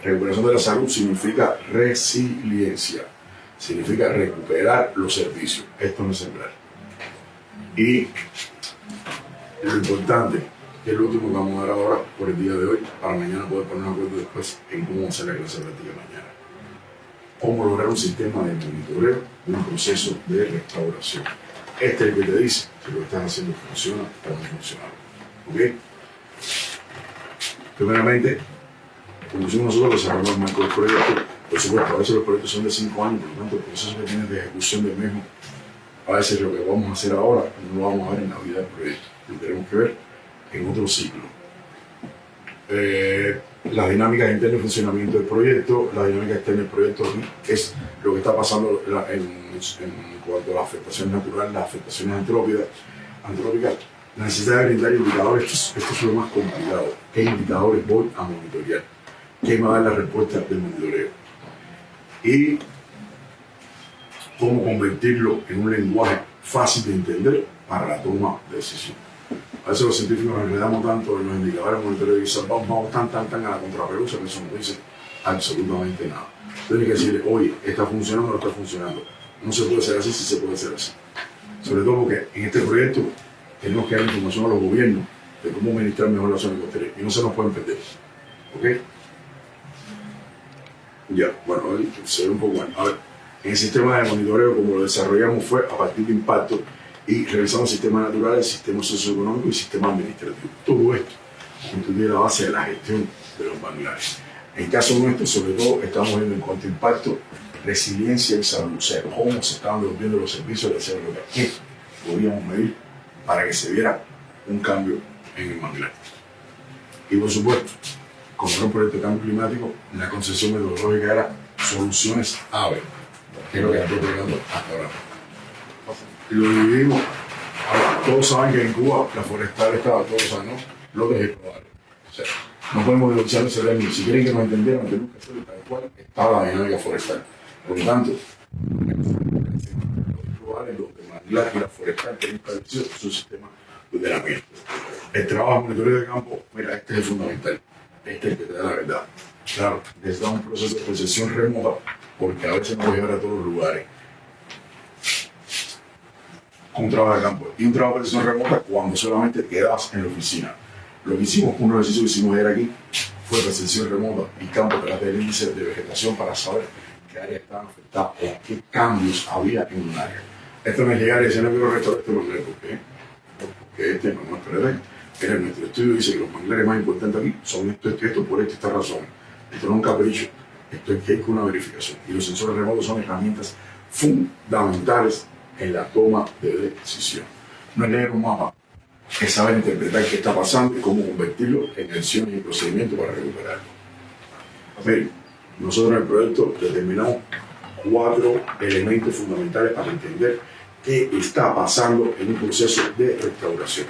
Recuperación de la salud significa resiliencia, significa recuperar los servicios. Esto no es sembrar. Y lo importante, que es lo último que vamos a dar ahora por el día de hoy, para mañana poder poner un acuerdo después en cómo hacer la clase práctica mañana. Cómo lograr un sistema de monitoreo de un proceso de restauración. Este es el que te dice si lo que estás haciendo funciona o no funciona. ¿Ok? Primeramente, como decimos nosotros, desarrollamos el marco del proyecto. Por supuesto, a veces los proyectos son de 5 años, por lo tanto, el proceso que tienes de ejecución del mismo, a veces lo que vamos a hacer ahora no lo vamos a ver en la vida del proyecto, lo tenemos que ver en otro ciclo. Las dinámicas internas de funcionamiento del proyecto, la dinámica externa del proyecto es lo que está pasando en cuanto a la afectación natural, las afectaciones antrópicas, la necesidad de brindar indicadores. Esto es lo más complicado. ¿Qué indicadores voy a monitorear? ¿Qué me va a dar la respuesta del monitoreo? Y cómo convertirlo en un lenguaje fácil de entender para la toma de decisión. A veces los científicos nos enredamos tanto en los indicadores de monitoreo y dicen, vamos tan a la contrapelusa, que eso no dice absolutamente nada. Tienes que decirle, oye, ¿está funcionando o no está funcionando? No se puede hacer así, sí se puede hacer así. Sobre todo porque en este proyecto tenemos que dar información a los gobiernos de cómo administrar mejor la zona costera y no se nos pueden perder. ¿Ok? Ya, bueno, hoy se ve un poco mal. A ver, en el sistema de monitoreo, como lo desarrollamos, fue a partir de impacto y revisamos sistemas naturales, sistemas socioeconómicos y sistemas administrativos. Todo esto constituye la base de la gestión de los manglares. En el caso nuestro, sobre todo, estamos viendo en cuanto a impacto, resiliencia y salud, o sea, cómo se estaban devolviendo los servicios de aseo local, qué podíamos medir para que se viera un cambio en el manglar. Y por supuesto, como era un proyecto de cambio climático, la concepción metodológica era soluciones AVE, que es lo que estoy pegando hasta ahora. Y lo dividimos. Ahora, todos saben que en Cuba la forestal estaba, todos saben, ¿no? Lotes explorables. O sea, no podemos negociar ese término. Si quieren que nos entendieran, tenemos que hacerlo tal cual estaba la dinámica forestal. Por lo tanto, los explorables, los de manglar y la forestal que han establecido su sistema de ordenamiento. El trabajo de monitoreo de campo, mira, este es el fundamental. Este es el que te da la verdad. Claro, necesitamos un proceso de percepción remota porque a veces no voy a llegar a todos los lugares. Un trabajo de campo y un trabajo de percepción remota cuando solamente quedas en la oficina. Lo que hicimos, un ejercicio que hicimos ayer aquí, fue percepción remota y campo tras del índice de vegetación para saber qué áreas estaban afectadas o qué cambios había en un área. Esto no es llegar y decir, no quiero restaurar este manglar, porque este no es PRD. Pero nuestro estudio dice que los manglares más importantes aquí son esto, por esta razón. Esto no es un capricho, esto es que hay una verificación. Y los sensores remotos son herramientas fundamentales en la toma de decisión. No es leer un mapa, es saber interpretar qué está pasando y cómo convertirlo en acciones y procedimientos para recuperarlo. Miren, nosotros en el proyecto determinamos 4 elementos fundamentales para entender qué está pasando en un proceso de restauración.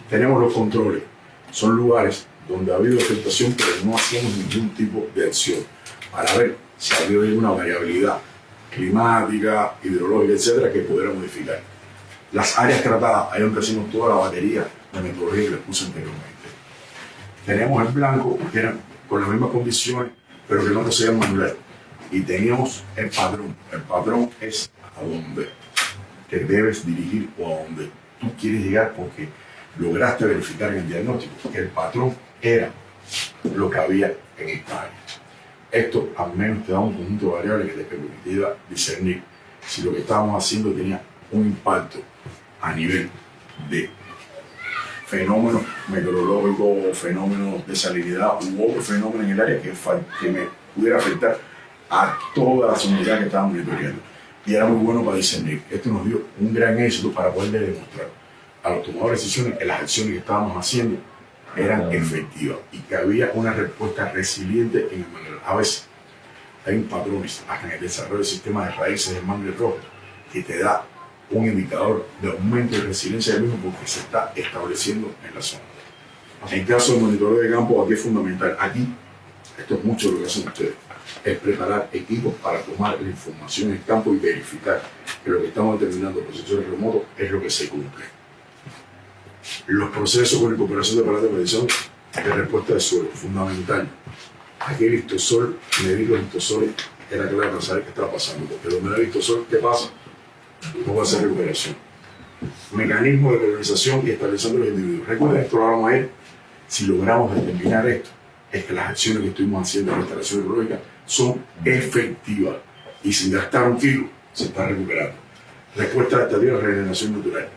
Tenemos los controles, son lugares donde ha habido afectación pero no hacemos ningún tipo de acción para ver si ha habido alguna variabilidad climática, hidrológica, etcétera, que pudiera modificar. Las áreas tratadas, ahí donde hacemos toda la batería de metodología que les puse anteriormente. Tenemos el blanco, que eran con las mismas condiciones, pero que no poseían manual. Y teníamos el patrón. El patrón es a dónde te debes dirigir o a dónde tú quieres llegar porque lograste verificar en el diagnóstico que el patrón era lo que había en esta área. Esto al menos te da un conjunto de variables que te permitiría discernir si lo que estábamos haciendo tenía un impacto a nivel de fenómenos meteorológicos, fenómenos de salinidad u otro fenómeno en el área que me pudiera afectar a toda la comunidad que estábamos monitoreando. Y era muy bueno para discernir. Esto nos dio un gran éxito para poderle demostrar a los tomadores de decisiones que las acciones que estábamos haciendo eran efectivas y que había una respuesta resiliente en el manglar. A veces hay un patrones hasta en el desarrollo del sistema de raíces del manglar rojo que te da un indicador de aumento de resiliencia del mismo porque se está estableciendo en la zona. En caso del monitoreo de campo, aquí es fundamental. Aquí, esto es mucho lo que hacen ustedes, es preparar equipos para tomar la información en el campo y verificar que lo que estamos determinando en procesos remotos es lo que se cumple. Los procesos con incorporación de aparatos de medición de respuesta de suelo, fundamental. Aquí el histosol, medir los histosoles era clave para saber qué estaba pasando, porque donde no hay histosol, ¿qué pasa? No va a ser recuperación. Mecanismo de colonización y estabilizando los individuos. Recuerden, esto lo hablamos ayer. Si logramos determinar esto, es que las acciones que estuvimos haciendo en la instalación ecológica son efectivas y sin gastar un kilo se está recuperando. Respuesta adaptativa a la regeneración natural.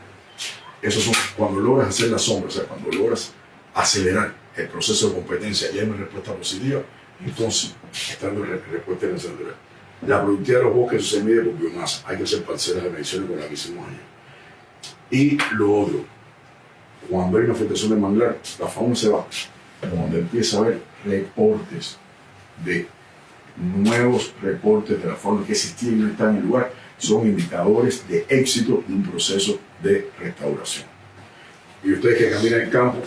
Eso son cuando logras hacer la sombra, o sea, cuando logras acelerar el proceso de competencia y hay una respuesta positiva, entonces está dando respuesta natural. La productividad de los bosques se mide por biomasa, hay que hacer parcelas de mediciones con las que hicimos ayer. Y lo otro, cuando hay una afectación del manglar, la fauna se va, cuando empieza a haber reportes de nuevos reportes de la fauna que existía y no está en el lugar, son indicadores de éxito de un proceso de restauración. Y ustedes que caminan en campo,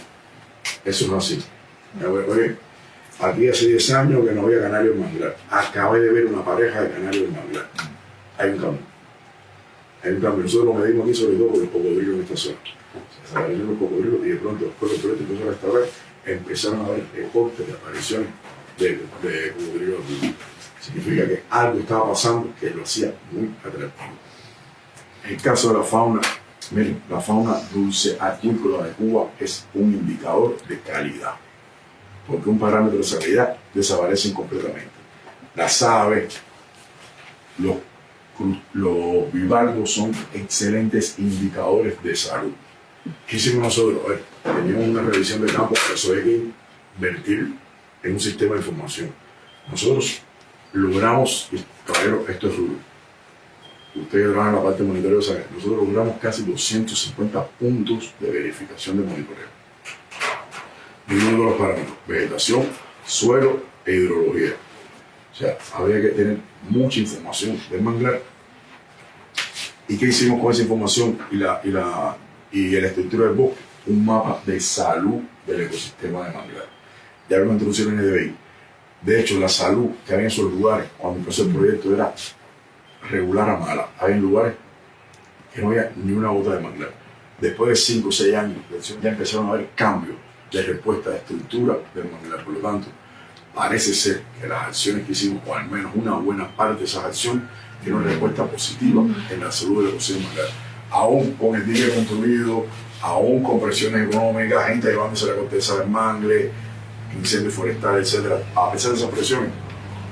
eso no es así. Oye, aquí hace 10 años que no había canario en manglar. Acabé de ver una pareja de canarios en manglar. Hay un cambio. Hay un cambio. Nosotros lo medimos aquí sobre todo con los cocodrilos en esta zona. Se aparecieron los cocodrilos y de pronto después del proyecto empezó a restaurar, empezaron a haber reportes de apariciones de cocodrilos. Significa que algo estaba pasando que lo hacía muy atractivo. En el caso de la fauna, Miren, la fauna dulce acuícola de Cuba es un indicador de calidad, porque un parámetro de calidad desaparecen completamente. Las aves, los bivalvos son excelentes indicadores de salud. ¿Qué hicimos nosotros? A ver, teníamos una revisión de campo, pero eso hay que invertir en un sistema de información. Nosotros logramos, caballero, esto es rubro. Ustedes trabajan en la parte de monitoreo, ¿saben? Nosotros logramos casi 250 puntos de verificación de monitoreo. Midiendo los parámetros: vegetación, suelo e hidrología. O sea, había que tener mucha información del manglar. ¿Y qué hicimos con esa información y la estructura del bosque? Un mapa de salud del ecosistema de manglar. Ya lo introducieron en EDBI. De hecho, la salud que había en esos lugares cuando empezó el proyecto era regular a mala. Había lugares que no había ni una gota de manglar. Después de 5 o 6 años ya empezaron a haber cambios de respuesta de estructura del manglar. Por lo tanto, parece ser que las acciones que hicimos, o al menos una buena parte de esas acciones, tienen una respuesta positiva en la salud del ecosistema manglar. Aún con el dique construido, aún con presiones económicas, gente llevándose la corteza del mangle, incendios forestales, etc. A pesar de esas presiones,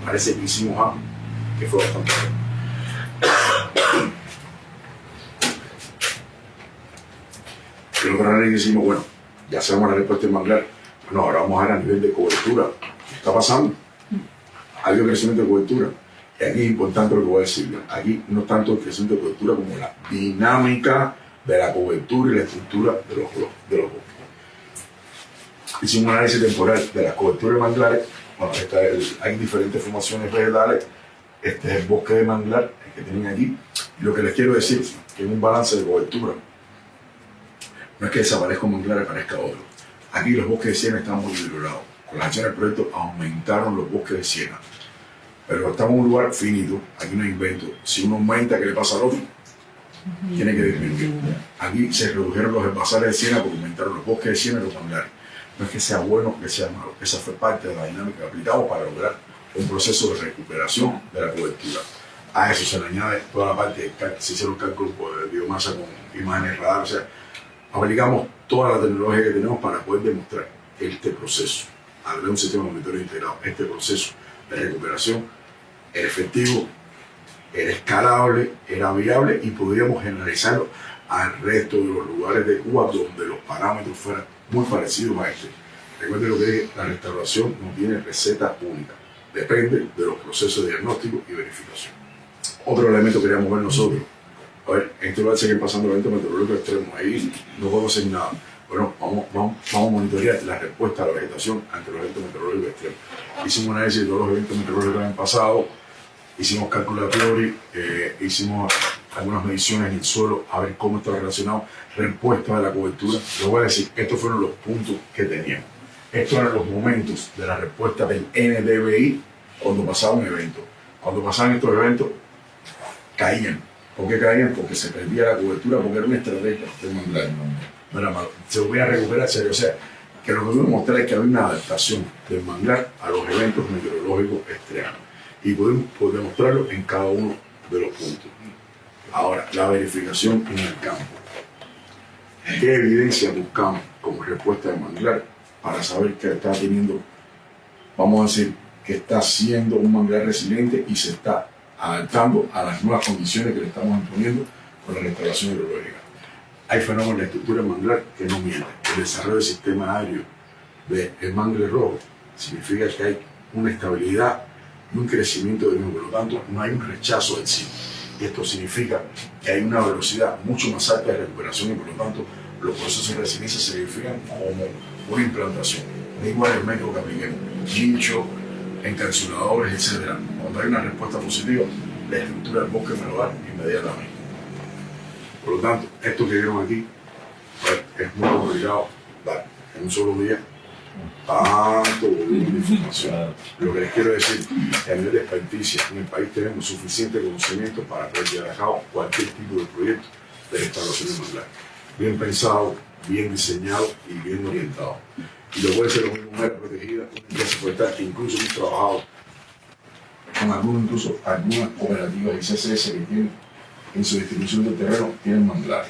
parece que hicimos algo que fue bastante bueno. El otro análisis decimos, bueno, ya sabemos la respuesta del manglar, bueno, ahora vamos a ver a nivel de cobertura. ¿Qué está pasando? Hay un crecimiento de cobertura. Y aquí es importante lo que voy a decir. Aquí no tanto el crecimiento de cobertura como la dinámica de la cobertura y la estructura de los bosques. Hicimos un análisis temporal de las coberturas de manglares. Bueno, hay diferentes formaciones vegetales. Este es el bosque de manglar, el que tienen aquí. Y lo que les quiero decir es que en un balance de cobertura, no es que desaparezca un manglar y aparezca otro. Aquí los bosques de siena están muy deteriorados. Con las acciones del proyecto aumentaron los bosques de siena. Pero estamos en un lugar finito, aquí no hay invento. Si uno aumenta, ¿qué le pasa al otro? Tiene que disminuir. Aquí se redujeron los herbazales de siena porque aumentaron los bosques de siena y los manglares. No es que sea bueno o que sea malo. Esa fue parte de la dinámica que aplicamos para lograr un proceso de recuperación de la cobertura. A eso se le añade toda la parte de se hicieron cálculos de biomasa con imágenes radar. O sea, aplicamos toda la tecnología que tenemos para poder demostrar que este proceso, al ver un sistema de monitoreo integrado, este proceso de recuperación era efectivo, era escalable, era viable y podríamos generalizarlo al resto de los lugares de Cuba donde los parámetros fueran muy parecidos a este. Recuerden lo que dije, la restauración no tiene receta única, depende de los procesos de diagnóstico y verificación. Otro elemento que queríamos ver nosotros, a ver, en este lugar siguen pasando eventos meteorológicos extremos, ahí no podemos hacer nada. Bueno, vamos a monitorear la respuesta a la vegetación ante los eventos meteorológicos extremos. Hicimos un análisis de todos los eventos meteorológicos que han pasado, hicimos cálculos a priori, hicimos algunas mediciones en el suelo a ver cómo está relacionado, respuesta de la cobertura. Les voy a decir, estos fueron los puntos que teníamos. Estos eran los momentos de la respuesta del NDVI cuando pasaba un evento. Cuando pasaban estos eventos, caían. ¿Por qué caían? Porque se perdía la cobertura, porque era una estrategia de manglar. No era malo. Se volvía a recuperar, serio. O sea, que lo que quiero mostrar es que había una adaptación del manglar a los eventos meteorológicos extremos. Y podemos demostrarlo en cada uno de los puntos. Ahora, la verificación en el campo. ¿Qué evidencia buscamos como respuesta de manglar para saber que está teniendo, vamos a decir, que está siendo un manglar resiliente y se está adaptando a las nuevas condiciones que le estamos imponiendo con la restauración hidrológica? Hay fenómenos en la estructura del manglar que no mienten. El desarrollo del sistema aéreo del mangle rojo significa que hay una estabilidad y un crecimiento del mismo, por lo tanto no hay un rechazo del sitio. Y esto significa que hay una velocidad mucho más alta de recuperación y por lo tanto los procesos de resiliencia se verifican como una implantación. Da igual el método que apliquemos, hincho, encapsuladores, etc. Cuando hay una respuesta positiva, la estructura del bosque me lo da inmediatamente. Por lo tanto, esto que vieron aquí es muy complicado dar en un solo día tanto volumen de información. Lo que les quiero decir es que a nivel de experticia en el país tenemos suficiente conocimiento para poder llevar a cabo cualquier tipo de proyecto de restauración de manglar. Bien pensado, bien diseñado y bien orientado. Y lo puede ser una área protegida, una empresa forestal que incluso hemos trabajado con algunas cooperativas y CCS que tienen en su distribución del terreno, tienen manglares.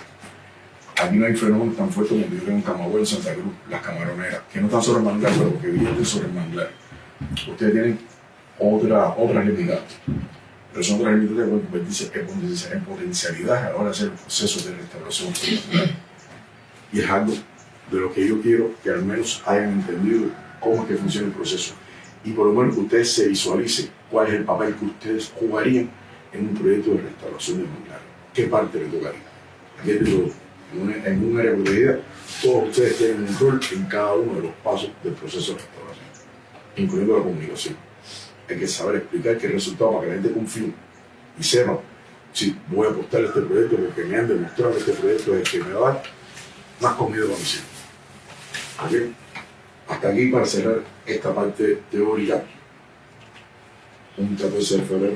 Aquí no hay fenómenos tan fuertes como yo tengo en Camagüey, en Santa Cruz, las camaroneras, que no están sobre el manglar, pero que vienen sobre el manglar. Ustedes tienen otras limitantes. Pero son otras limitantes que pueden convertirse en potencialidad a la hora de hacer el proceso de restauración cultural. Y es algo de lo que yo quiero que al menos hayan entendido cómo es que funciona el proceso. Y por lo menos que ustedes se visualicen cuál es el papel que ustedes jugarían en un proyecto de restauración del manglar. ¿Qué parte le tocaría? Aquí hay de todo. En un área protegida, todos ustedes tienen un rol en cada uno de los pasos del proceso de restauración, incluyendo la comunicación. Hay que saber explicar qué resultado para que la gente confíe y sepa si voy a apostar a este proyecto porque me han demostrado que este proyecto es el que me va a dar más comida para mis hijos. ¿Okay? Hasta aquí para cerrar esta parte teórica. Un 14 de febrero.